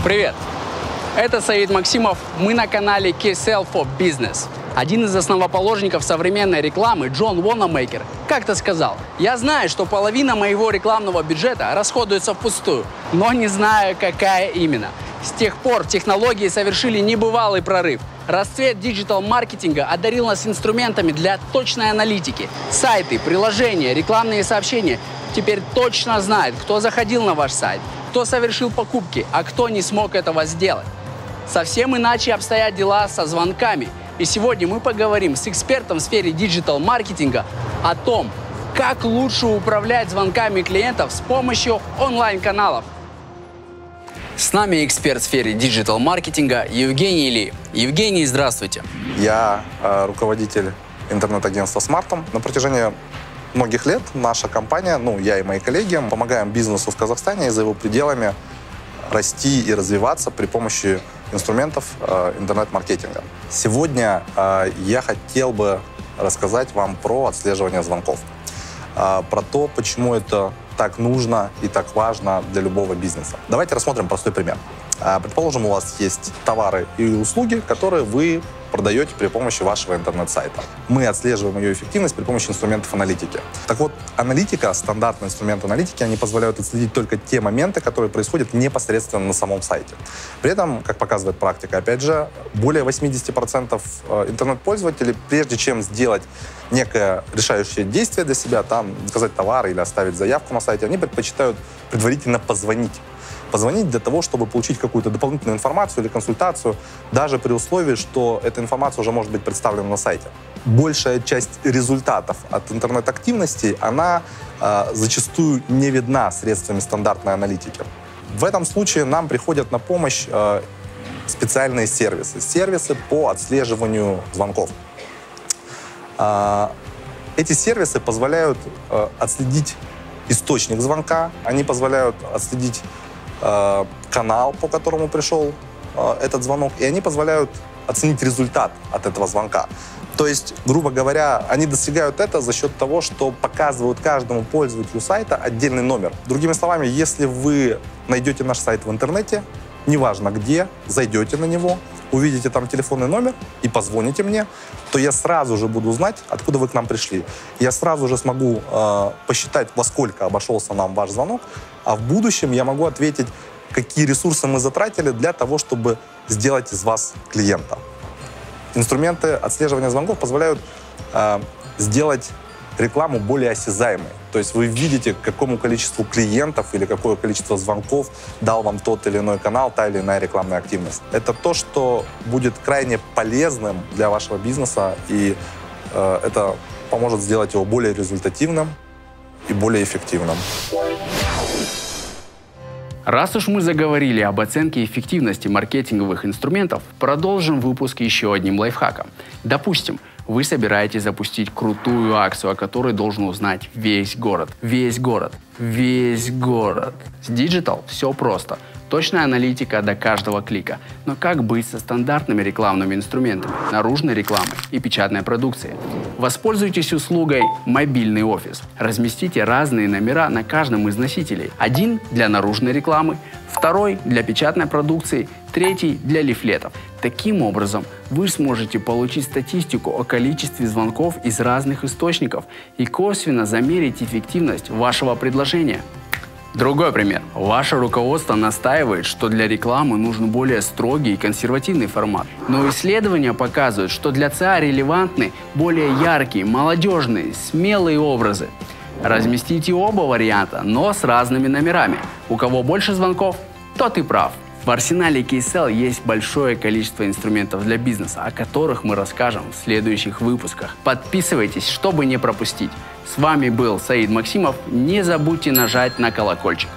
Привет! Это Саид Максимов. Мы на канале KSL for Business. Один из основоположников современной рекламы, Джон Вонамейкер, как-то сказал: «Я знаю, что половина моего рекламного бюджета расходуется впустую, но не знаю, какая именно». С тех пор технологии совершили небывалый прорыв. Расцвет диджитал-маркетинга одарил нас инструментами для точной аналитики. Сайты, приложения, рекламные сообщения теперь точно знают, кто заходил на ваш сайт, кто совершил покупки, а кто не смог этого сделать. Совсем иначе обстоят дела со звонками. И сегодня мы поговорим с экспертом в сфере диджитал-маркетинга о том, как лучше управлять звонками клиентов с помощью онлайн-каналов. С нами эксперт в сфере диджитал-маркетинга Евгений Ли. Евгений, здравствуйте. Я руководитель интернет-агентства Smartom. На протяжении многих лет наша компания, я и мои коллеги, помогаем бизнесу в Казахстане и за его пределами расти и развиваться при помощи инструментов интернет-маркетинга. Сегодня я хотел бы рассказать вам про отслеживание звонков, про то, почему это так нужно и так важно для любого бизнеса. Давайте рассмотрим простой пример. Предположим, у вас есть товары и услуги, которые вы продаете при помощи вашего интернет-сайта. Мы отслеживаем ее эффективность при помощи инструментов аналитики. Так вот, аналитика, стандартные инструменты аналитики, они позволяют отследить только те моменты, которые происходят непосредственно на самом сайте. При этом, как показывает практика, опять же, более 80% интернет-пользователей, прежде чем сделать некое решающее действие для себя, заказать товар или оставить заявку на сайте, они предпочитают предварительно позвонить для того, чтобы получить какую-то дополнительную информацию или консультацию, даже при условии, что эта информация уже может быть представлена на сайте. Большая часть результатов от интернет-активности, она зачастую не видна средствами стандартной аналитики. В этом случае нам приходят на помощь специальные сервисы по отслеживанию звонков. Эти сервисы позволяют отследить источник звонка, они позволяют отследить канал, по которому пришел этот звонок, и они позволяют оценить результат от этого звонка. То есть, грубо говоря, они достигают это за счет того, что показывают каждому пользователю сайта отдельный номер. Другими словами, если вы найдете наш сайт в интернете, неважно где, зайдете на него, увидите там телефонный номер и позвоните мне, то я сразу же буду знать, откуда вы к нам пришли. Я сразу же смогу посчитать, во сколько обошелся нам ваш звонок, а в будущем я могу ответить, какие ресурсы мы затратили для того, чтобы сделать из вас клиента. Инструменты отслеживания звонков позволяют сделать рекламу более осязаемой. То есть вы видите, какому количеству клиентов или какое количество звонков дал вам тот или иной канал, та или иная рекламная активность. Это то, что будет крайне полезным для вашего бизнеса, и это поможет сделать его более результативным и более эффективным. Раз уж мы заговорили об оценке эффективности маркетинговых инструментов, продолжим выпуск еще одним лайфхаком. Допустим, вы собираетесь запустить крутую акцию, о которой должен узнать весь город. Весь город. Весь город. С Digital все просто. Точная аналитика до каждого клика. Но как быть со стандартными рекламными инструментами, наружной рекламой и печатной продукцией? Воспользуйтесь услугой «Мобильный офис». Разместите разные номера на каждом из носителей. Один для наружной рекламы, второй для печатной продукции, третий для лифлетов. Таким образом, вы сможете получить статистику о количестве звонков из разных источников и косвенно замерить эффективность вашего предложения. Другой пример. Ваше руководство настаивает, что для рекламы нужен более строгий и консервативный формат. Но исследования показывают, что для ЦА релевантны более яркие, молодежные, смелые образы. Разместите оба варианта, но с разными номерами. У кого больше звонков, тот и прав. В арсенале KSL есть большое количество инструментов для бизнеса, о которых мы расскажем в следующих выпусках. Подписывайтесь, чтобы не пропустить. С вами был Саид Максимов. Не забудьте нажать на колокольчик.